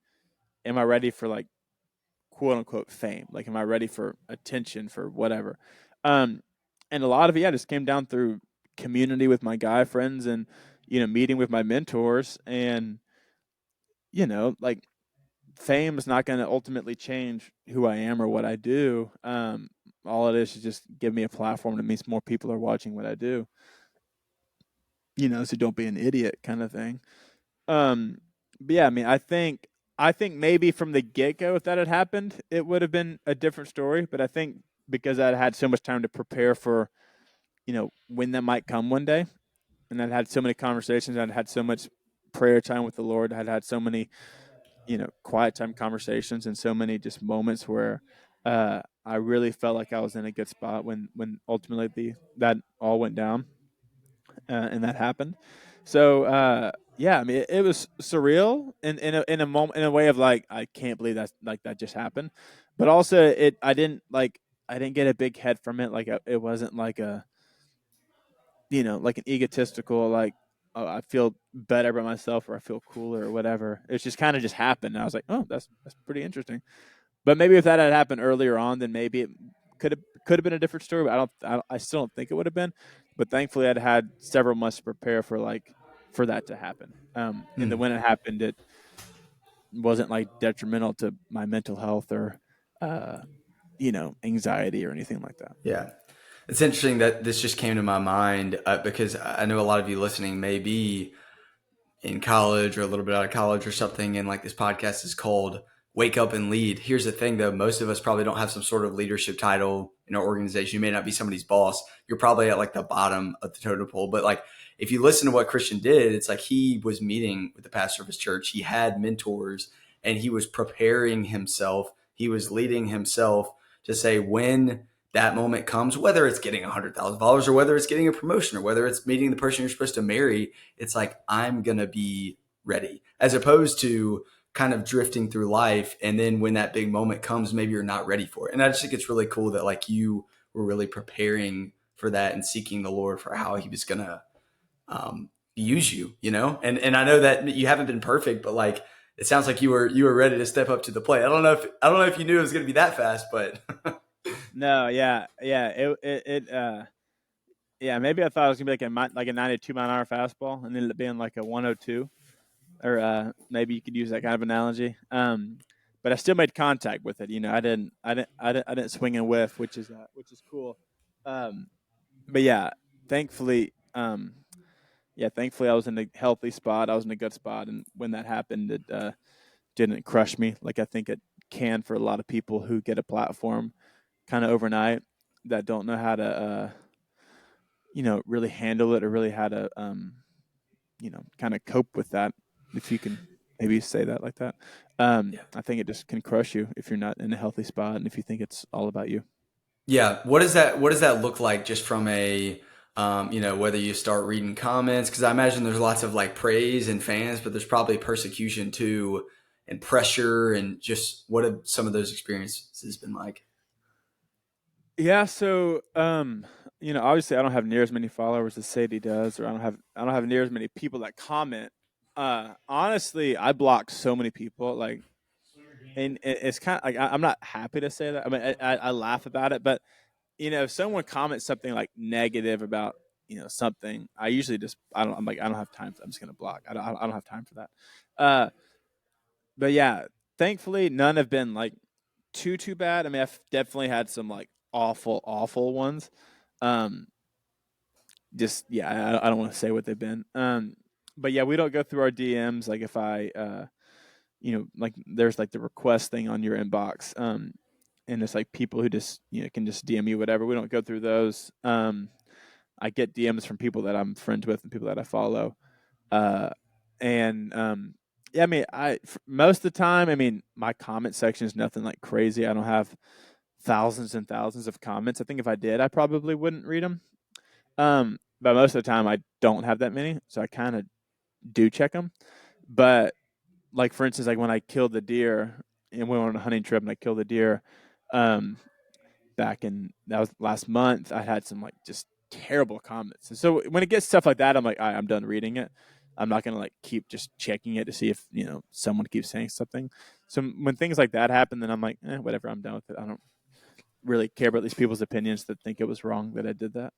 am I ready for like quote unquote fame? Like, am I ready for attention for whatever? Um, and a lot of it, yeah, just came down through community with my guy friends and meeting with my mentors and like fame is not going to ultimately change who I am or what I do. All it is just give me a platform that means more people are watching what I do. So don't be an idiot kind of thing. Um, but yeah, I mean, I think maybe from the get go, if that had happened, it would have been a different story. But I think because I'd had so much time to prepare for, when that might come one day, and I'd had so many conversations, I'd had so much prayer time with the Lord, I'd had so many quiet time conversations and so many just moments where I really felt like I was in a good spot when ultimately that all went down and that happened. So yeah, I mean it was surreal in a moment in a way of like I can't believe that just happened, but also I didn't get a big head from it. Like it wasn't like a like an egotistical like, oh, I feel better about myself or I feel cooler or whatever. It's just kind of just happened. And I was like, oh, that's pretty interesting. But maybe if that had happened earlier on, then maybe it could have been a different story. But I still don't think it would have been. But thankfully, I'd had several months to prepare for that to happen. And then when it happened, it wasn't like detrimental to my mental health or uh, anxiety or anything like that. Yeah. It's interesting that this just came to my mind because I know a lot of you listening may be in college or a little bit out of college or something. And like this podcast is called Wake Up and Lead. Here's the thing though, most of us probably don't have some sort of leadership title in our organization. You may not be somebody's boss. You're probably at like the bottom of the totem pole. But like if you listen to what Christian did, it's like he was meeting with the pastor of his church. He had mentors and he was preparing himself. He was leading himself to say when that moment comes, whether it's getting 100,000 followers or whether it's getting a promotion or whether it's meeting the person you're supposed to marry, it's like, I'm going to be ready as opposed to kind of drifting through life. And then when that big moment comes, maybe you're not ready for it. And I just think it's really cool that like you were really preparing for that and seeking the Lord for how he was going to use you, and I know that you haven't been perfect, but like, it sounds like you were ready to step up to the plate. I don't know if you knew it was going to be that fast, but No, yeah. Yeah. Maybe I thought it was gonna be like a 92-mile-an-hour fastball, and ended up being like a 102. Or maybe you could use that kind of analogy. But I still made contact with it. I didn't swing and whiff, which is cool. Um, but yeah, thankfully, thankfully I was in a healthy spot. I was in a good spot, and when that happened, it didn't crush me like I think it can for a lot of people who get a platform kind of overnight that don't know how to, really handle it or really how to, kind of cope with that. If you can maybe say that like that, Yeah. I think it just can crush you if you're not in a healthy spot and if you think it's all about you. Yeah. What does that look like just from a, whether you start reading comments? Because I imagine there's lots of like praise and fans, but there's probably persecution too, and pressure, and just what have some of those experiences been like? Yeah, so obviously I don't have near as many followers as Sadie does, or I don't have near as many people that comment. Honestly, I block so many people, like, and it's kind of like I'm not happy to say that. I mean, I laugh about it, but if someone comments something like negative about something, I usually just I'm like I don't have time for that. I'm just gonna block. I don't have time for that. Uh, but yeah, thankfully none have been like too bad. I mean, I've definitely had some like awful ones. Um, just yeah, I don't want to say what they've been. But yeah, we don't go through our DMs. Like if I like there's like the request thing on your inbox. And it's like people who just can just DM you whatever. We don't go through those. I get DMs from people that I'm friends with and people that I follow. Uh, and yeah, I mean, most of the time, I mean, my comment section is nothing like crazy. I don't have thousands and thousands of comments. I think if I did, I probably wouldn't read them. But most of the time, I don't have that many, so I kind of do check them. But like for instance, like when I killed the deer and we went on a hunting trip and I killed the deer, um, back in that was last month, I had some like just terrible comments. And so when it gets stuff like that, I'm like, I'm done reading it. I'm not gonna like keep just checking it to see if someone keeps saying something. So when things like that happen, then I'm like, whatever. I'm done with it. I don't really care about these people's opinions that think it was wrong that I did that.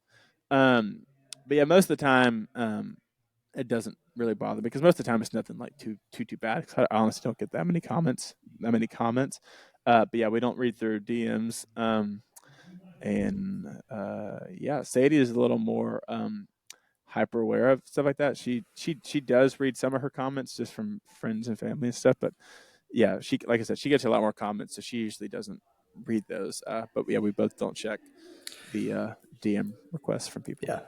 Um, but yeah, most of the time, it doesn't really bother me because most of the time it's nothing like too bad. Because I honestly don't get that many comments. But yeah, we don't read through DMs. And yeah, Sadie is a little more hyper aware of stuff like that. She does read some of her comments just from friends and family and stuff. But yeah, she like I said, she gets a lot more comments, so she usually doesn't read those. But yeah, we both don't check the DM requests from people. Yeah.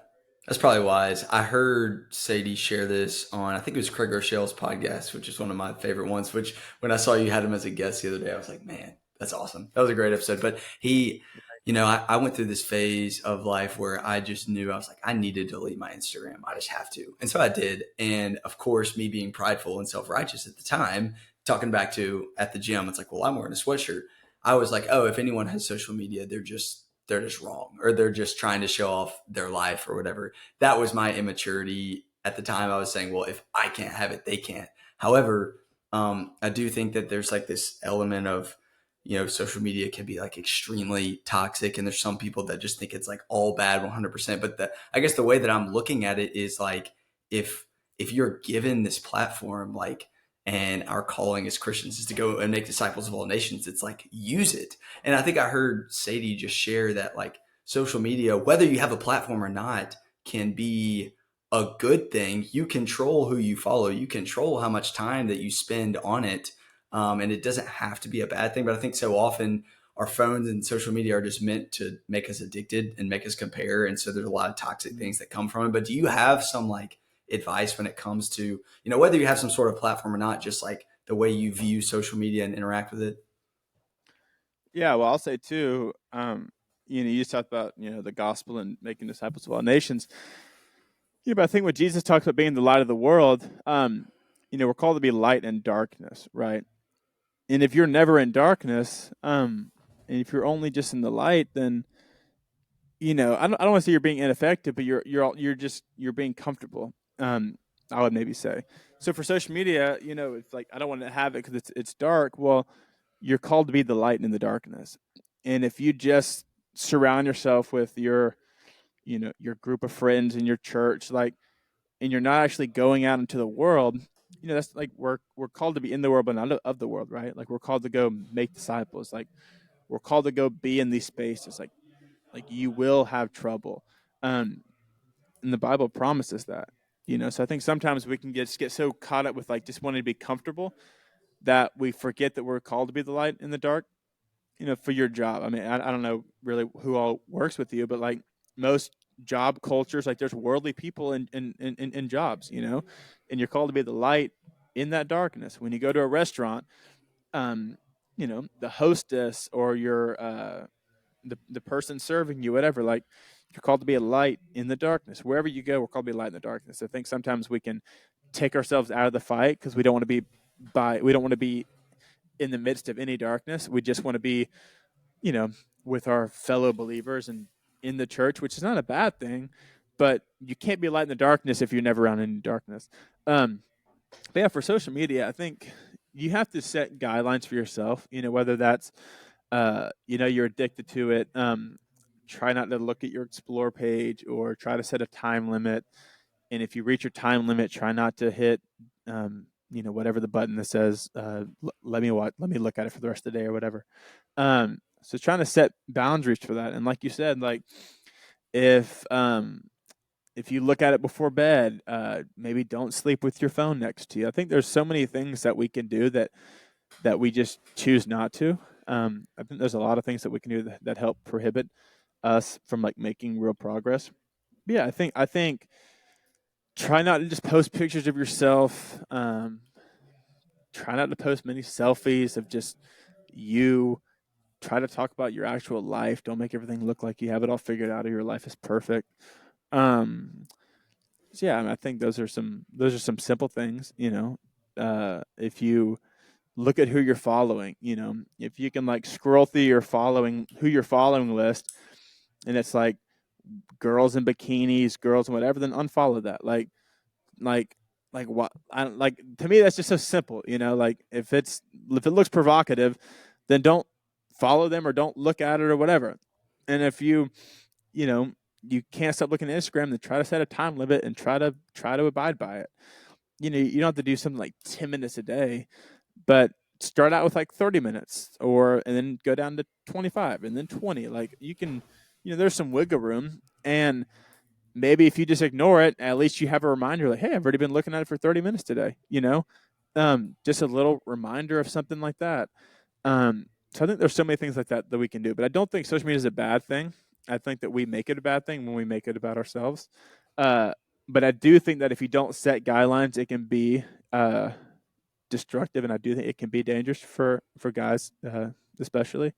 That's probably wise. I heard Sadie share this on, I think it was Craig Rochelle's podcast, which is one of my favorite ones. Which when I saw you had him as a guest the other day, I was like, man, that's awesome. That was a great episode. But he, I went through this phase of life where I just knew I was like, I need to delete my Instagram. I just have to. And so I did. And of course, me being prideful and self righteous at the time, talking back to at the gym, it's like, well, I'm wearing a sweatshirt. I was like, oh, if anyone has social media, they're just wrong, or they're just trying to show off their life or whatever. That was my immaturity at the time. I was saying, well, if I can't have it, they can't. However, I do think that there's like this element of, social media can be like extremely toxic, and there's some people that just think it's like all bad 100%. But I guess the way that I'm looking at it is like, if if you're given this platform, like, and our calling as Christians is to go and make disciples of all nations, it's like, use it. And I think I heard Sadie just share that like social media, whether you have a platform or not, can be a good thing. You control who you follow, you control how much time that you spend on it. And it doesn't have to be a bad thing. But I think so often our phones and social media are just meant to make us addicted and make us compare. And so there's a lot of toxic things that come from it. But do you have some like advice when it comes to, whether you have some sort of platform or not, just like the way you view social media and interact with it? Yeah, well, I'll say too. You just talked about the gospel and making disciples of all nations. But I think when Jesus talks about being the light of the world, we're called to be light in darkness, right? And if you're never in darkness, and if you're only just in the light, then I don't want to say you're being ineffective, but you're being comfortable. I would maybe say. So for social media, it's like I don't want to have it because it's dark. Well, you're called to be the light in the darkness, and if you just surround yourself with your group of friends in your church, like, and you're not actually going out into the world, that's like we're called to be in the world, but not of the world, right? Like we're called to go make disciples. Like we're called to go be in these spaces. Like you will have trouble, um, and the Bible promises that. So I think sometimes we can get so caught up with like just wanting to be comfortable that we forget that we're called to be the light in the dark. For your job. I mean, I don't know really who all works with you, but like most job cultures, like there's worldly people in jobs, and you're called to be the light in that darkness. When you go to a restaurant, um, the hostess or the person serving you, whatever, like you're called to be a light in the darkness. Wherever you go, we're called to be a light in the darkness. I think sometimes we can take ourselves out of the fight because we don't want to be in the midst of any darkness. We just want to be you know, with our fellow believers and in the church, which is not a bad thing, but you can't be a light in the darkness if you're never around any darkness. Um, but yeah, for social media, I think you have to set guidelines for yourself. Whether that's you're addicted to it. Try not to look at your explore page or try to set a time limit. And if you reach your time limit, try not to hit whatever the button that says let me look at it for the rest of the day or whatever. So trying to set boundaries for that. And like you said, like if you look at it before bed, maybe don't sleep with your phone next to you. I think there's so many things that we can do that we just choose not to. I think there's a lot of things that we can do that help prohibit us from like making real progress. But yeah, I think try not to just post pictures of yourself. Try not to post many selfies of just you. Try to talk about your actual life. Don't make everything look like you have it all figured out or your life is perfect. Um, so yeah, I mean, I think those are some simple things. If you look at who you're following, if you can like scroll through who you're following list, and it's like girls in bikinis, girls and whatever, then unfollow that. Like like what I don't like to me that's just so simple, like if it looks provocative, then don't follow them or don't look at it or whatever. And if you know you can't stop looking at Instagram, then try to set a time limit and try to abide by it. You don't have to do something like 10 minutes a day, but start out with like 30 minutes and then go down to 25 and then 20. Like you can, there's some wiggle room. And maybe if you just ignore it, at least you have a reminder like, hey, I've already been looking at it for 30 minutes today, just a little reminder of something like that. So I think there's so many things like that we can do, but I don't think social media is a bad thing. I think that we make it a bad thing when we make it about ourselves. Uh, but I do think that if you don't set guidelines, it can be destructive, and I do think it can be dangerous for guys, especially,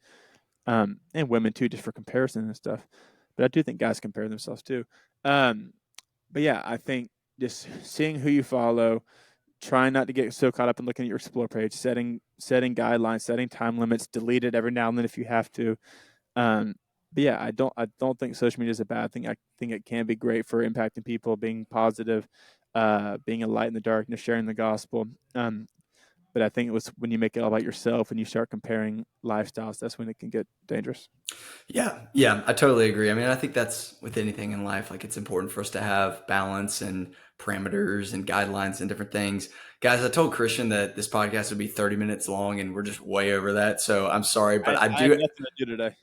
and women too, just for comparison and stuff. But I do think guys compare themselves too. Um, but yeah, I think just seeing who you follow, trying not to get so caught up in looking at your explore page, setting guidelines, setting time limits, delete it every now and then if you have to. But yeah, I don't think social media is a bad thing. I think it can be great for impacting people, being positive, being a light in the darkness, sharing the gospel. But I think it was when you make it all about yourself and you start comparing lifestyles, that's when it can get dangerous. Yeah, yeah, I totally agree. I mean, I think that's with anything in life. Like, it's important for us to have balance and parameters and guidelines and different things. Guys, I told Christian that this podcast would be 30 minutes long, and we're just way over that. So I'm sorry, but I I have do. nothing to do today.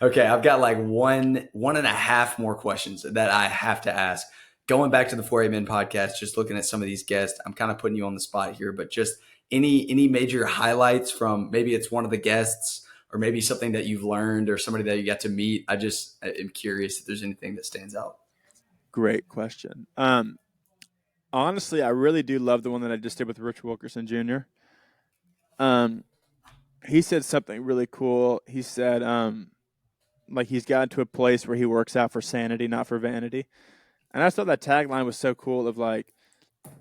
Okay, I've got like one and a half more questions that I have to ask. Going back to the 4 Men podcast, just looking at some of these guests, I'm kind of putting you on the spot here, but just any major highlights from maybe it's one of the guests or maybe something that you've learned or somebody that you got to meet. I just am curious if there's anything that stands out. Great question. Honestly, I really do love the one that I just did with Rich Wilkerson Jr. Um, he said something really cool. He said, like he's gotten to a place where he works out for sanity, not for vanity. And I thought that tagline was so cool of like,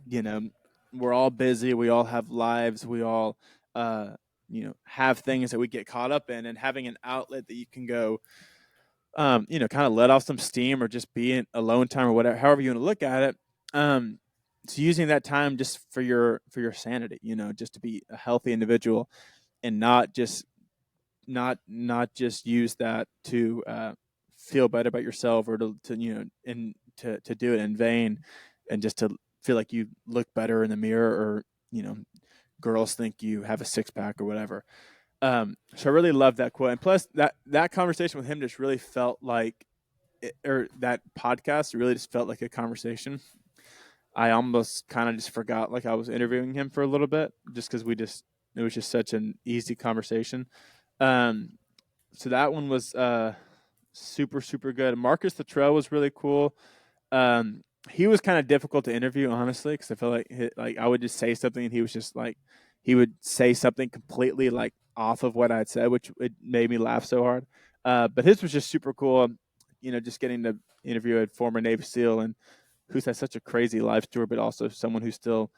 you know, we're all busy, we all have lives, we all, have things that we get caught up in, and having an outlet that you can go, kind of let off some steam or just be in alone time or whatever, however you want to look at it. So using that time just for your sanity, just to be a healthy individual and not just use that to feel better about yourself, or to and to do it in vain, and just to feel like you look better in the mirror, or girls think you have a six pack or whatever. So I really love that quote, and plus that conversation with him just really felt like, or that podcast really just felt like a conversation. I almost kind of just forgot like I was interviewing him for a little bit, just because it was just such an easy conversation. Um, so that one was super super good. Marcus Luttrell was really cool. Um, he was kind of difficult to interview, honestly, because I feel like I would just say something and he was just like, he would say something completely like off of what I'd said, which it made me laugh so hard. But his was just super cool. Just getting to interview a former Navy SEAL, and who's had such a crazy life story, but also someone who still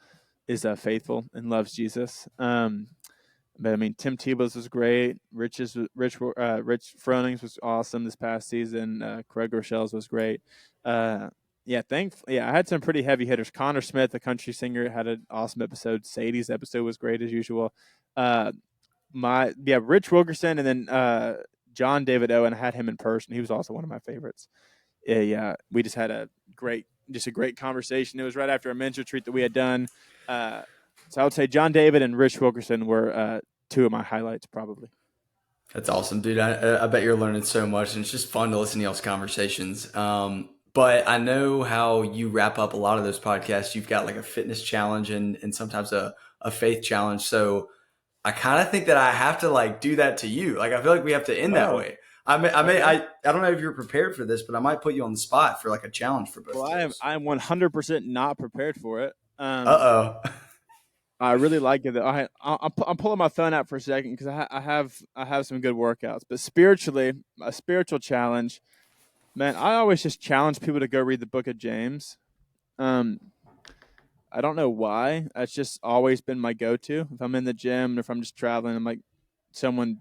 is faithful and loves Jesus. But I mean, Tim Tebow's was great. Rich Froning's was awesome this past season. Craig Rochelle's was great. I had some pretty heavy hitters. Connor Smith, the country singer, had an awesome episode. Sadie's episode was great as usual. Rich Wilkerson, and then John David Owen. I had him in person. He was also one of my favorites. We just had a great conversation. It was right after a men's retreat that we had done. So I would say John David and Rich Wilkerson were two of my highlights, probably. That's awesome, dude. I bet you're learning so much, and it's just fun to listen to y'all's conversations. But I know how you wrap up a lot of those podcasts. You've got like a fitness challenge and sometimes a faith challenge. So I kind of think that I have to like do that to you. Like I feel like we have to end that way. I don't know if you're prepared for this, but I might put you on the spot for like a challenge for both. Well, of those. I am 100% not prepared for it. Uh-oh. I really like it though. I'm pulling my phone out for a second because I have some good workouts. But spiritually, a spiritual challenge, man. I always just challenge people to go read the Book of James. Um, I don't know why. That's just always been my go-to. If I'm in the gym or if I'm just traveling, I'm like, someone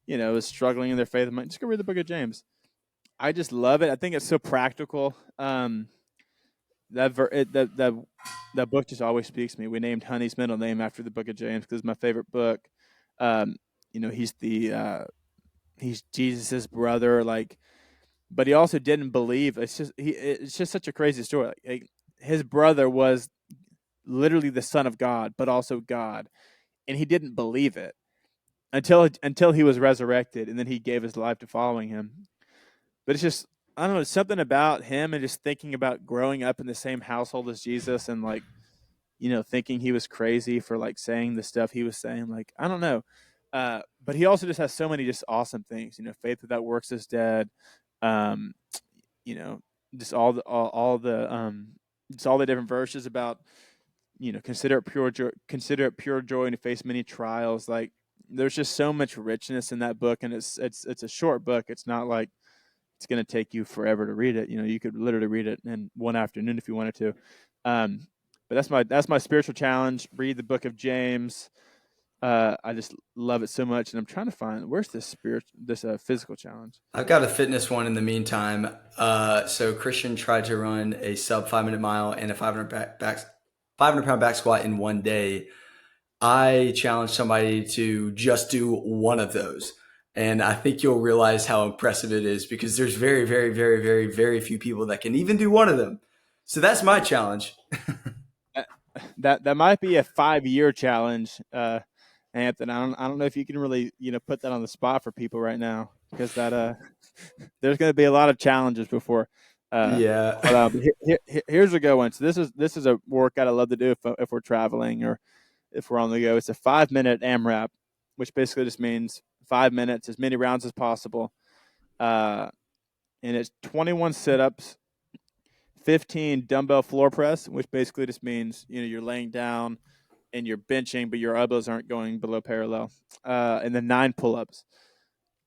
is struggling in their faith, I'm like, just go read the Book of James. I just love it. I think it's so practical. That book just always speaks to me. We named Honey's middle name after the Book of James because it's my favorite book. He's Jesus's brother, like, but he also didn't believe. It's just such a crazy story. Like, his brother was literally the Son of God, but also God, and he didn't believe it until he was resurrected, and then he gave his life to following him. But it's just, I don't know, something about him and just thinking about growing up in the same household as Jesus, and like, thinking he was crazy for like saying the stuff he was saying. Like, I don't know. But he also just has so many just awesome things. Faith without works is dead. Um, just just all the different verses about, consider it pure joy when you face many trials. Like, there's just so much richness in that book, and it's a short book. It's not like it's going to take you forever to read it. You could literally read it in one afternoon if you wanted to. But that's my spiritual challenge. Read the Book of James. I just love it so much, and I'm trying to find where's this physical challenge. I've got a fitness one in the meantime. So Christian tried to run a sub 5 minute mile and a 500 pound back squat in one day. I challenge somebody to just do one of those. And I think you'll realize how impressive it is because there's very, very, very, very, very few people that can even do one of them. So that's my challenge. That might be a 5-year challenge, Anthony. I don't know if you can really put that on the spot for people right now, because that there's going to be a lot of challenges before. Yeah. But here's a good one. So this is a workout I love to do if we're traveling or if we're on the go. It's a 5-minute AMRAP, which basically just means 5 minutes, as many rounds as possible. And it's 21 sit-ups, 15 dumbbell floor press, which basically just means you're laying down and you're benching, but your elbows aren't going below parallel. And then 9 pull-ups.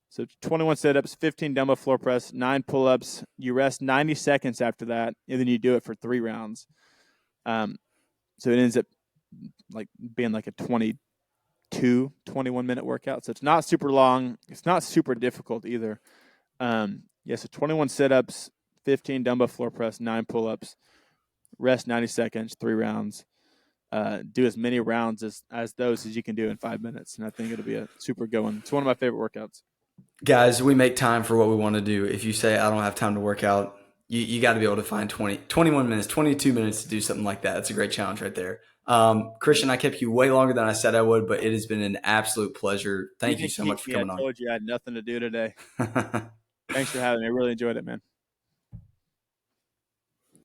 So 21 sit-ups, 15 dumbbell floor press, 9 pull-ups. You rest 90 seconds after that, and then you do it for 3 rounds. So it ends up like being like a 21-minute workout. So it's not super long. It's not super difficult either. So 21 sit-ups, 15 dumbbell floor press, 9 pull-ups, rest 90 seconds, 3 rounds. do as many rounds as those as you can do in 5 minutes. And I think it'll be a super good one. It's one of my favorite workouts. Guys, we make time for what we want to do. If you say, I don't have time to work out, you got to be able to find 21 minutes, 22 minutes to do something like that. That's a great challenge right there. Christian, I kept you way longer than I said I would, but it has been an absolute pleasure. You Thank you didn't so keep much for me. I coming told you I had nothing to do today. on. Thanks for having me. I really enjoyed it, man.